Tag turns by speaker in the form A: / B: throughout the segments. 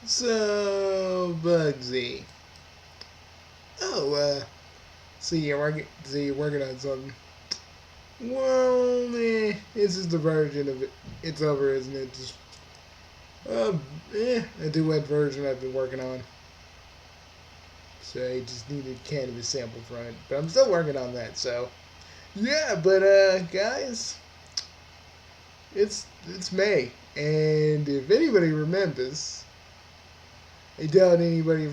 A: So, Bugsy. Oh, so you're working on something. Well, this is the version of it. It's over, isn't it? Just, uh, a duet version I've been working on. So I just needed cannabis sample front, but I'm still working on that. So, yeah, but guys, it's May, and if anybody remembers, I doubt anybody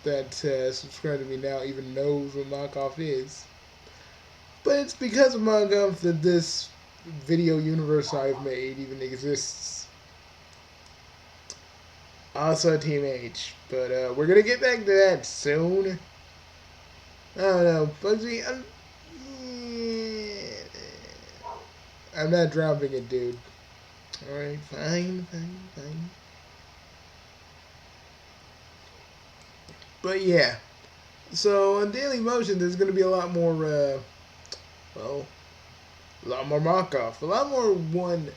A: that subscribed to me now even knows what knockoff is. But it's because of knockoff that this video universe I've made even exists. Also Team H, but we're gonna get back to that soon. I don't know, Bugsy. I'm not dropping it, dude. All right, fine. But yeah, so on Daily Motion, there's gonna be a lot more. Well, a lot more mock off, a lot more one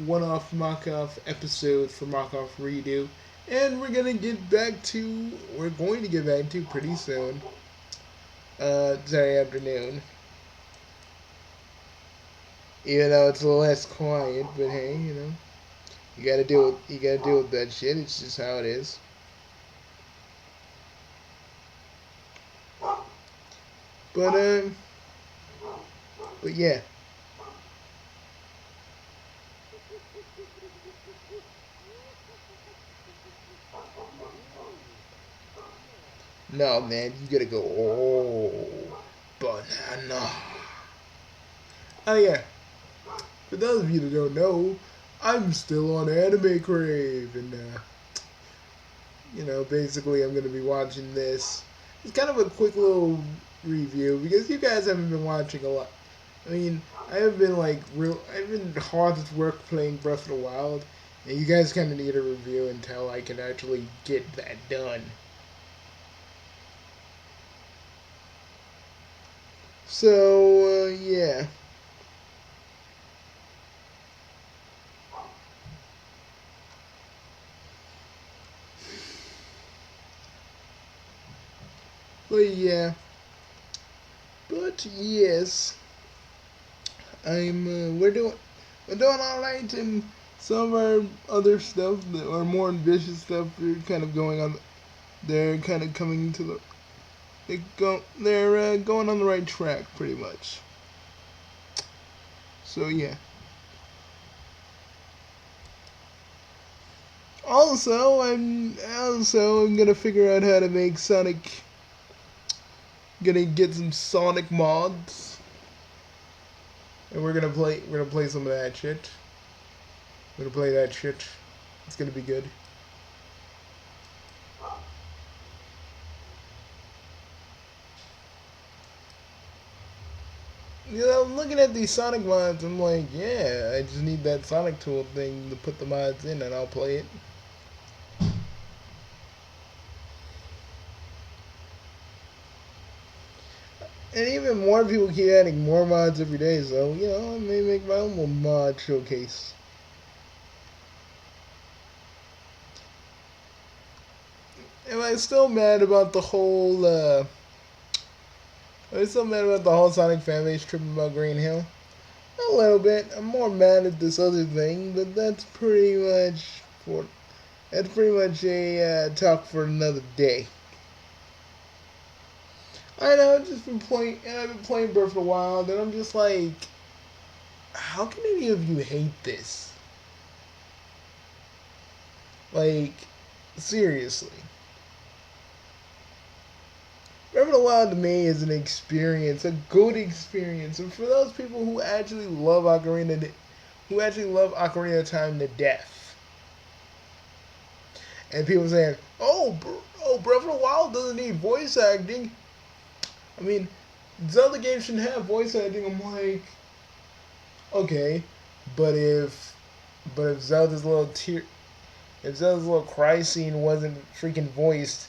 A: one-off mock off episodes for mock off redo, and we're going to get back to pretty soon. Saturday afternoon, even though it's a little less quiet, but hey, you gotta deal with that shit. It's just how it is. But but yeah. No, man, you gotta go. Oh, banana. Oh yeah. For those of you that don't know, I'm still on Anime Crave, and basically I'm gonna be watching this. It's kind of a quick little review because you guys haven't been watching a lot. I mean, I've been hard at work playing Breath of the Wild, and you guys kind of need a review until I can actually get that done. So, yeah. But yeah. But yes. we're doing alright, and some of our other stuff, our more ambitious stuff, they're kind of going on, they're kind of coming to the, they're going on the right track, pretty much. So yeah. I'm gonna figure out how to make Sonic. Gonna get some Sonic mods, and we're gonna play some of that shit. We're gonna play that shit. It's gonna be good. Looking at these Sonic mods, I'm like, yeah, I just need that Sonic tool thing to put the mods in, and I'll play it. And even more people keep adding more mods every day, so, I may make my own little mod showcase. Am I still mad about the whole, I'm still mad about the whole Sonic fanbase tripping about Green Hill? A little bit. I'm more mad at this other thing, but for that's pretty much a talk for another day. I know, I've just been playing, and I've been playing Breath of the Wild, and I'm just like, how can any of you hate this? Like, seriously. Breath of the Wild to me is an experience, a good experience, and for those people who actually love Ocarina of Time to death, and people saying, Breath of the Wild doesn't need voice acting. I mean, Zelda games shouldn't have voice acting. I'm like, okay, but if Zelda's little cry scene wasn't freaking voiced,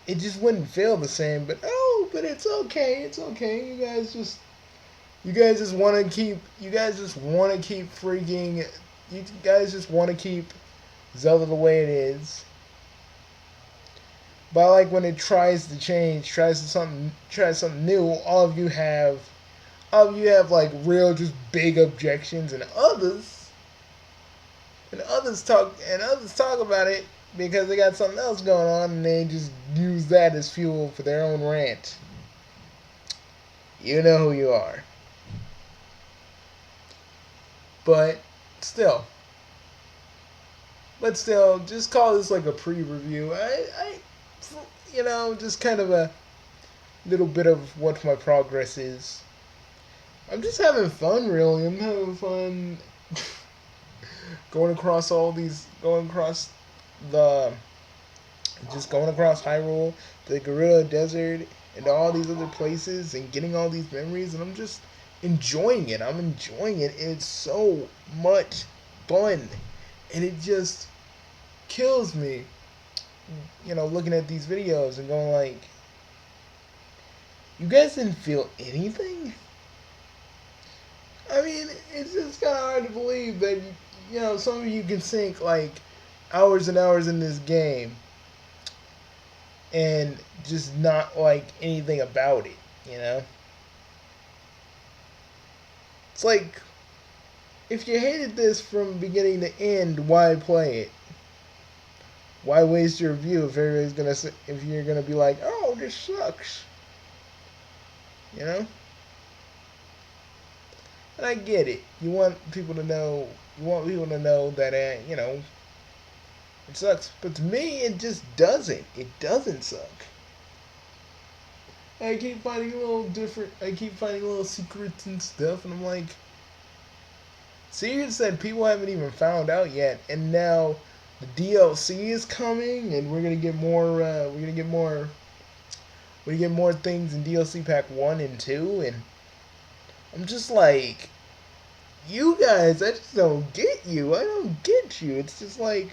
A: it just wouldn't feel the same. But it's okay. It's okay. You guys just want to keep freaking you guys just want to keep Zelda the way it is. But I like when it tries to change, tries something new. All of you have like real, just big objections, and others talk about it because they got something else going on, and they just use that as fuel for their own rant. You know who you are. But still, just call this like a pre-review. Just kind of a little bit of what my progress is. I'm just having fun, really. I'm having fun going across the, just going across Hyrule, the Gorilla Desert, and all these other places, and getting all these memories, and I'm just enjoying it. I'm enjoying it. It's so much fun, and it just kills me, looking at these videos and going like, you guys didn't feel anything? I mean, it's just kind of hard to believe that, some of you can sink like hours and hours in this game and just not like anything about it, It's like, if you hated this from beginning to end, why play it? Why waste your review if you're gonna be like, oh, this sucks, you know? And I get it. You want people to know. That it sucks. But to me, it just doesn't. It doesn't suck. I keep finding little secrets and stuff, and I'm like, Sirius said people haven't even found out yet, and now the DLC is coming, and we're gonna get more. We're gonna get more things in DLC Pack 1 and 2, and I'm just like, you guys, I just don't get you. I don't get you. It's just like,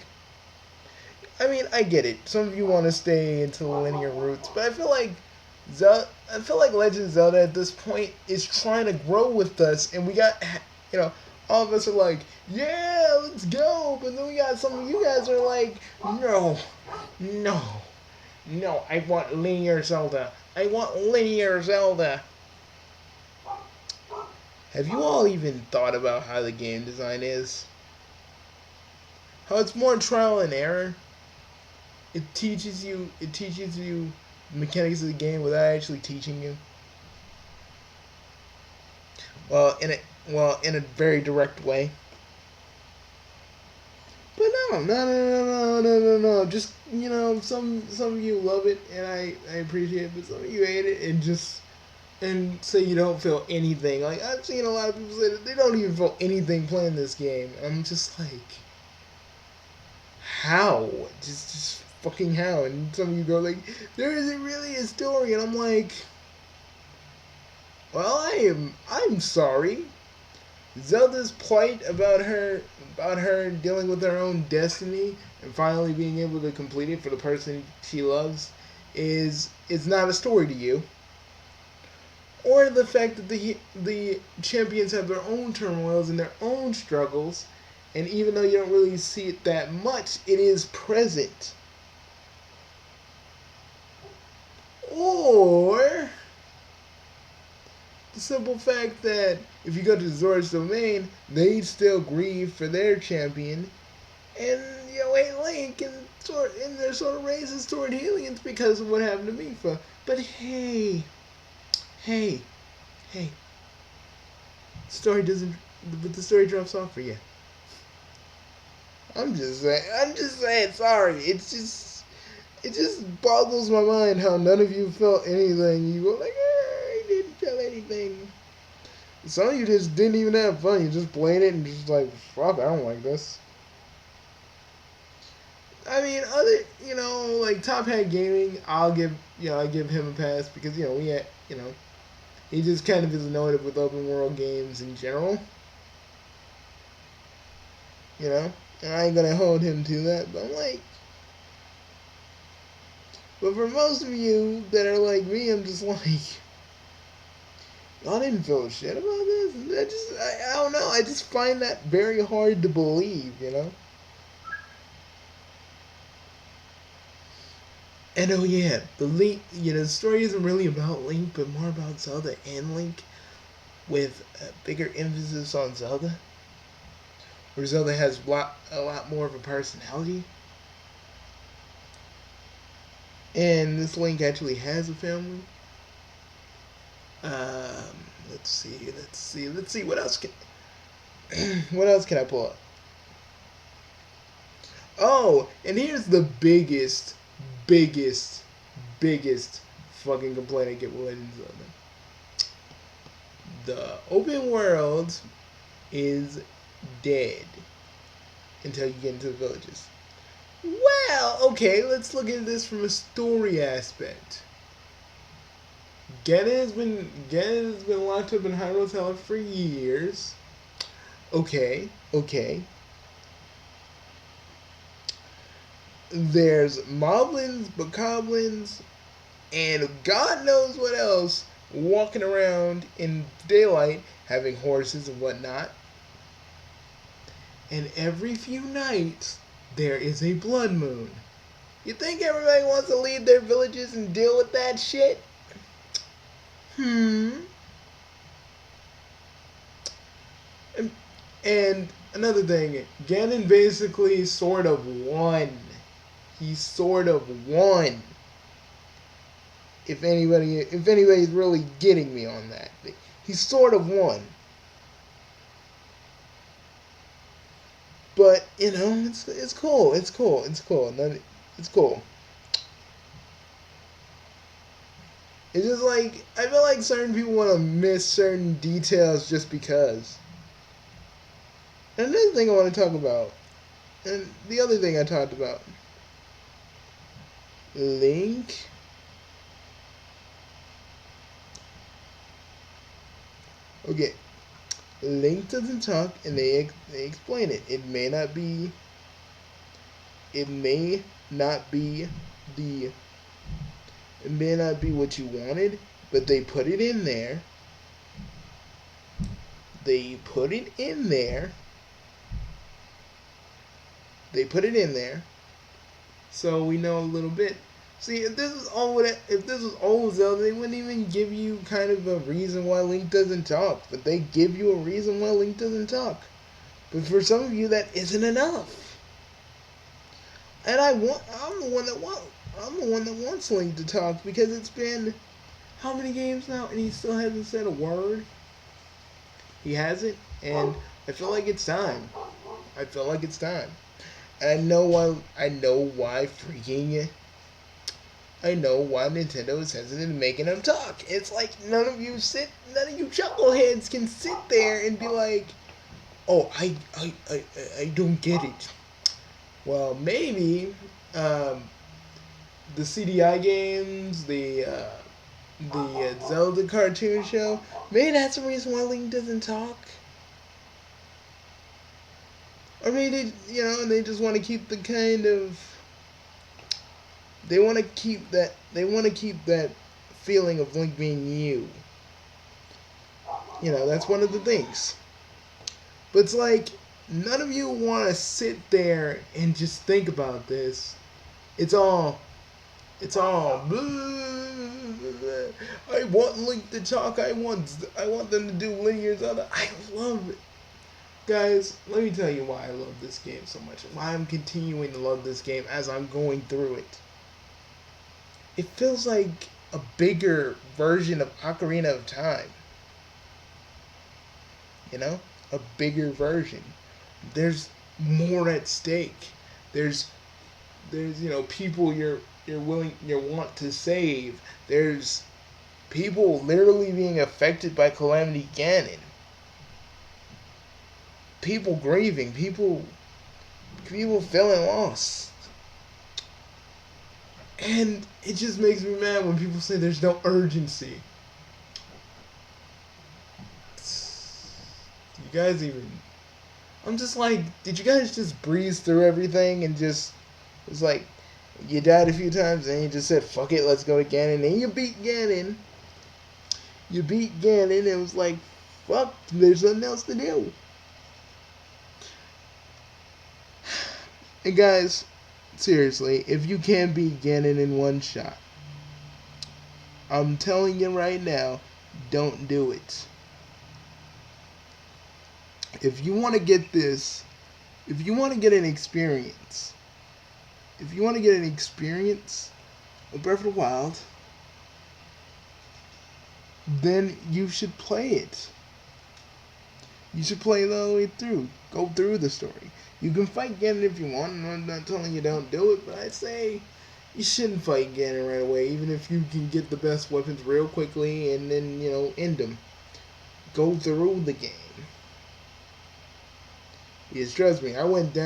A: I mean, I get it. Some of you want to stay into the linear routes, but I feel like Legend of Zelda at this point is trying to grow with us, and we got, all of us are like, yeah, let's go, but then we got some of you guys are like, no, no, no, I want linear Zelda. I want linear Zelda. Have you all even thought about how the game design is? How it's more trial and error? It teaches you the mechanics of the game without actually teaching you. Well, in a very direct way. But no. Just, some of you love it, and I appreciate it, but some of you hate it, and say you don't feel anything. Like, I've seen a lot of people say that they don't even feel anything playing this game. I'm just like, how? Just fucking how? And some of you go like, there isn't really a story, and I'm like, well, I'm sorry. Zelda's plight about her dealing with her own destiny and finally being able to complete it for the person she loves is not a story to you. Or the fact that the champions have their own turmoils and their own struggles, and even though you don't really see it that much, it is present. Or the simple fact that if you go to Zora's Domain, they still grieve for their champion, and Aunt Link and their sort of raises toward Hellions because of what happened to Mifa. But hey, the story drops off for you. I'm just saying, sorry. It just boggles my mind how none of you felt anything. You were like, I didn't feel anything. Some of you just didn't even have fun. You just played it and just like, fuck, I don't like this. I mean, like Top Hat Gaming, I give him a pass because, he just kind of is annoyed with open world games in general. And I ain't gonna hold him to that, but I'm like, but for most of you that are like me, I'm just like, Y'all didn't feel shit about this. I don't know. I just find that very hard to believe, you know. And oh yeah, the Link, the story isn't really about Link, but more about Zelda and Link, with a bigger emphasis on Zelda, where Zelda has a lot more of a personality, and this Link actually has a family. Um, let's see. What else can what else can I pull up? Oh, and here's the biggest, biggest fucking complaint I get with Legend of Zelda. The open world is dead until you get into the villages. Well, okay, let's look at this from a story aspect. Ganon has been locked up in Hyrule Tower for years. Okay, okay. There's moblins, bokoblins, and God knows what else walking around in daylight, having horses and whatnot. And every few nights, there is a blood moon. You think everybody wants to leave their villages and deal with that shit? And another thing, Ganon basically sort of won. He sort of won. If anybody's really getting me on that, he sort of won. But it's cool. It's cool. It's cool. It's cool. It's just like I feel like certain people want to miss certain details just because. And another thing I want to talk about, and the other thing I talked about, Link. Okay, Link doesn't talk, and they explain it. It may not be. It may not be the. It may not be what you wanted, but they put it in there. They put it in there. They put it in there, so we know a little bit. See, if this was old Zelda, they wouldn't even give you kind of a reason why Link doesn't talk. But they give you a reason why Link doesn't talk. But for some of you, that isn't enough. And I'm the one that wants Link to talk, because it's been how many games now, and he still hasn't said a word. He hasn't, and I feel like it's time. I feel like it's time. And I know why Nintendo is hesitant in making them talk. It's like none of you chuckleheads can sit there and be like, "Oh, I don't get it." Well, maybe the CDI games, the Zelda cartoon show, maybe that's the reason why Link doesn't talk. Or maybe they just want to keep the kind of. They want to keep that feeling of Link being you. That's one of the things. But it's like none of you want to sit there and just think about this. It's all. I want Link to talk. I want them to do linear Zelda. I love it. Guys, let me tell you why I love this game so much. Why I'm continuing to love this game as I'm going through it. It feels like a bigger version of Ocarina of Time. A bigger version. There's more at stake. There's people you want to save. There's people literally being affected by Calamity Ganon. People grieving, people feeling lost. And it just makes me mad when people say there's no urgency. You guys even... I'm just like, did you guys just breeze through everything and just... It's like, you died a few times and you just said, fuck it, let's go to Ganon. And you beat Ganon. You beat Ganon, and it was like, fuck, there's nothing else to do. And guys, seriously, if you can beat Ganon in one shot, I'm telling you right now, don't do it. If you want to get this, if you want to get an experience, if you want to get an experience with Breath of the Wild, then you should play it. You should play it all the way through. Go through the story. You can fight Ganon if you want, and I'm not telling you don't do it, but I'd say you shouldn't fight Ganon right away, even if you can get the best weapons real quickly and then, end them. Go through the game. Yes, trust me, I went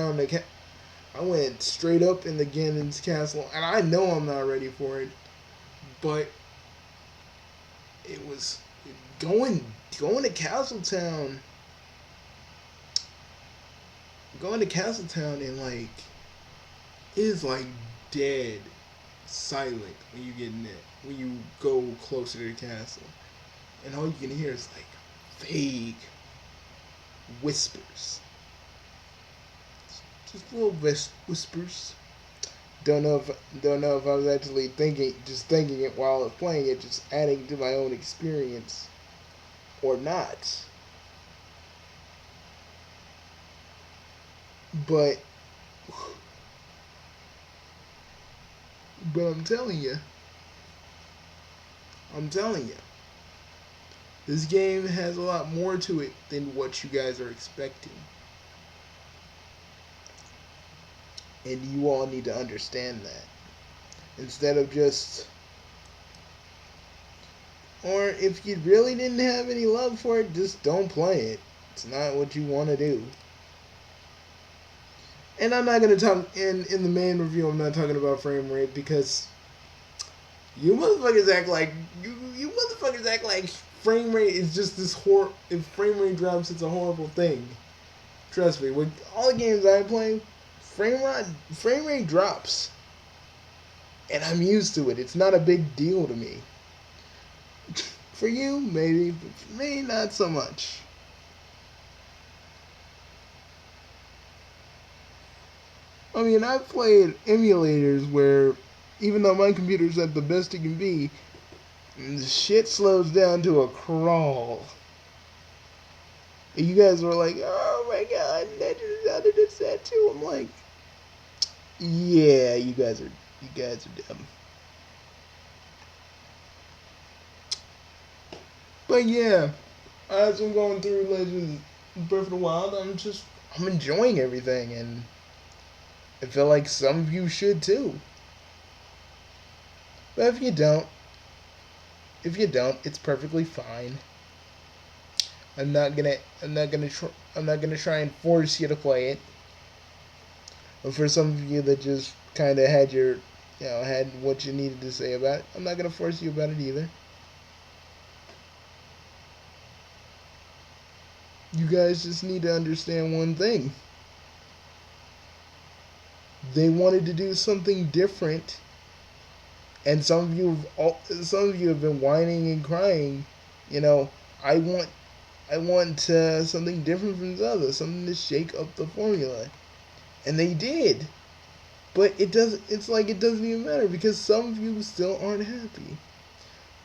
A: straight up in the Ganon's castle, and I know I'm not ready for it, but it was going to Castletown. Going to Castletown and it is dead silent when you get in there. When you go closer to the castle, and all you can hear is vague whispers, just little whispers. Don't know if I was actually thinking it while I was playing it, just adding to my own experience, or not. But I'm telling you, this game has a lot more to it than what you guys are expecting. And you all need to understand that. Instead of or if you really didn't have any love for it, just don't play it. It's not what you want to do. And I'm not going to talk, in the main review, I'm not talking about frame rate, because you motherfuckers act like, frame rate is just this if frame rate drops, it's a horrible thing. Trust me, with all the games I play, frame rate drops. And I'm used to it. It's not a big deal to me. For you, maybe, but for me, not so much. I mean, I've played emulators where, even though my computer's at the best it can be, the shit slows down to a crawl. And you guys were like, oh my god, Legend of Zelda does that too. I'm like, yeah, you guys are dumb. But yeah, as I'm going through Legend of Breath of the Wild, I'm enjoying everything, and I feel like some of you should too. But if you don't, it's perfectly fine. I'm not gonna try and force you to play it. But for some of you that just kind of had had what you needed to say about it, I'm not gonna force you about it either. You guys just need to understand one thing. They wanted to do something different, and some of you have been whining and crying. I want something different from Zelda, something to shake up the formula, and they did. But it doesn't. It's like it doesn't even matter because some of you still aren't happy.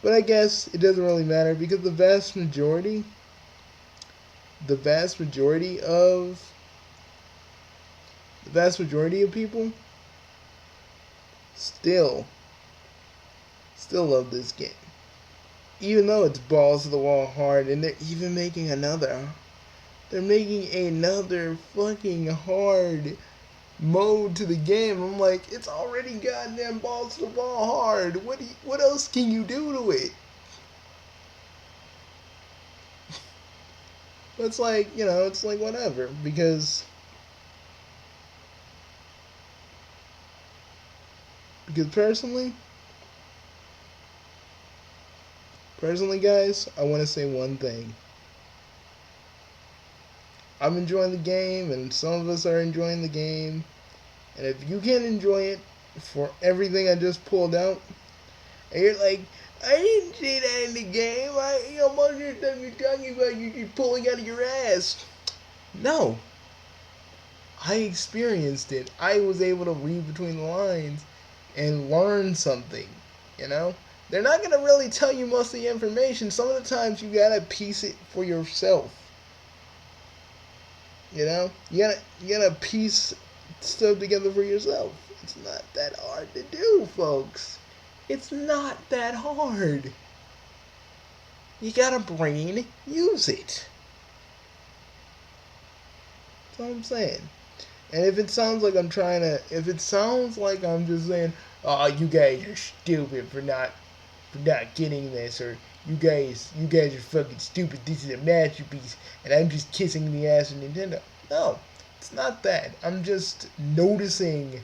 A: But I guess it doesn't really matter because the vast majority of people still love this game. Even though it's balls to the wall hard, and they're even making another fucking hard mode to the game. I'm like, it's already goddamn balls to the wall hard. What else can you do to it? It's like, it's like whatever, because personally, guys, I want to say one thing. I'm enjoying the game, and some of us are enjoying the game. And if you can't enjoy it for everything I just pulled out, and you're like, I didn't say that in the game. Most of the stuff you're talking about, you're just pulling out of your ass. No, I experienced it. I was able to read between the lines and learn something. You know, they're not gonna really tell you most of the information. Some of the times you gotta piece it for yourself. You gotta piece stuff together for yourself. It's not that hard to do, folks. It's not that hard. You got a brain, use it. That's all I'm saying. And if it sounds like if it sounds like I'm just saying, "Oh, you guys are stupid for not getting this," or you guys are fucking stupid. This is a masterpiece, and I'm just kissing the ass of Nintendo." No, it's not that. I'm just noticing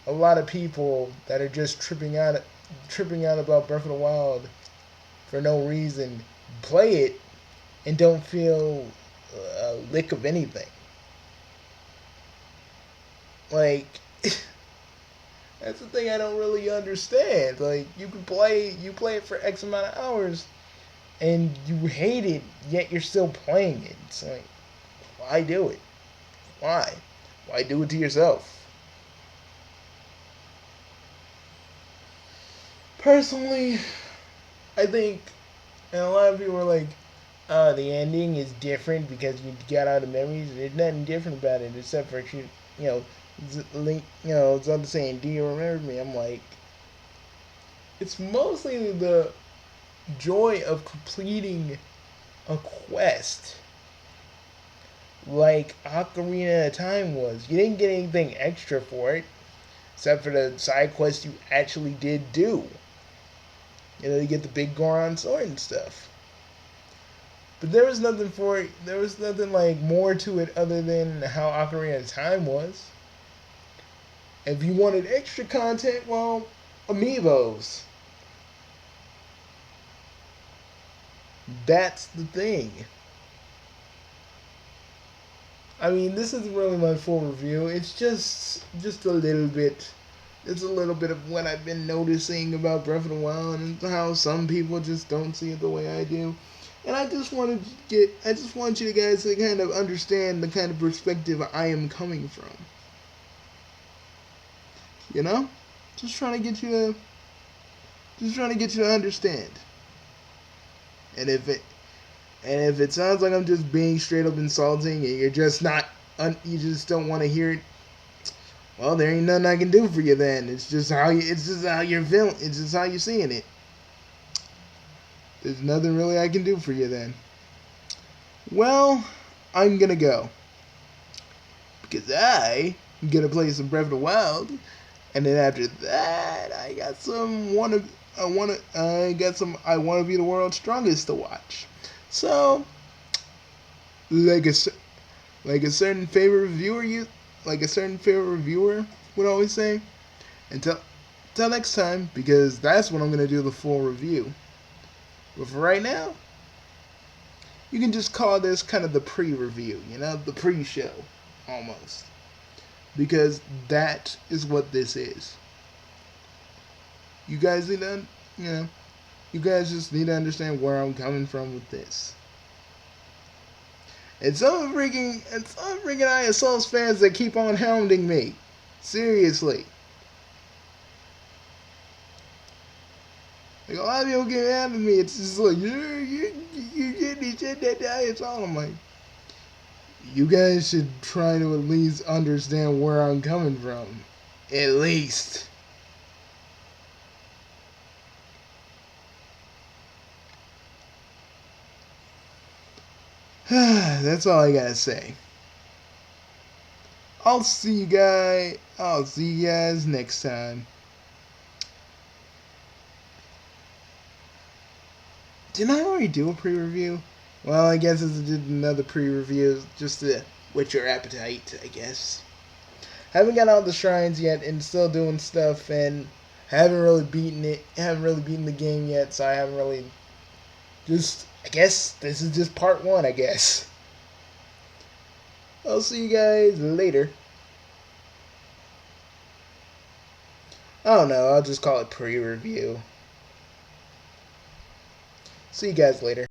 A: a lot of people that are just tripping out about Breath of the Wild for no reason, play it and don't feel a lick of anything. Like, that's the thing I don't really understand. Like, you play it for X amount of hours, and you hate it, yet you're still playing it. It's like, why do it? Why? Why do it to yourself? Personally, I think, and a lot of people are like, "Oh, the ending is different because you got out of memories." There's nothing different about it except for you know, Link, Zelda saying, "Do you remember me?" I'm like, it's mostly the joy of completing a quest, like Ocarina of Time was. You didn't get anything extra for it, except for the side quests you actually did do. You get the big Goron sword and stuff. But there was nothing for it. There was nothing like more to it other than how Ocarina of Time was. If you wanted extra content, well, amiibos. That's the thing. I mean, this isn't really my full review. It's just a little bit. It's a little bit of what I've been noticing about Breath of the Wild and how some people just don't see it the way I do. And I just want you guys to kind of understand the kind of perspective I am coming from. You know? Just trying to get you to just trying to get you to understand. And if it sounds like I'm just being straight up insulting and you're just not you just don't want to hear it, well, there ain't nothing I can do for you then. It's just how you're feeling. It's just how you're seeing it. There's nothing really I can do for you then. Well, I'm gonna go because I'm gonna play some Breath of the Wild, and then after that, I wanna be the world's strongest to watch. So, like a like a certain favorite reviewer would always say, until next time, because that's when I'm gonna do the full review. But for right now, you can just call this kind of the pre-review, the pre-show, almost. Because that is what this is. You guys need to, you guys just need to understand where I'm coming from with this. And some freaking ISO's fans that keep on hounding me. Seriously. Like, a lot of people get mad at me. It's just like, you said that to ISO. I'm like, you guys should try to at least understand where I'm coming from. At least. That's all I gotta say. I'll see you guys next time. Didn't I already do a pre-review? Well, I guess I did another pre-review just to whet your appetite, I guess. Haven't got all the shrines yet and still doing stuff, and haven't really beaten the game yet, so I haven't really I guess this is just part one, I guess. I'll see you guys later. I don't know, I'll just call it pre-review. See you guys later.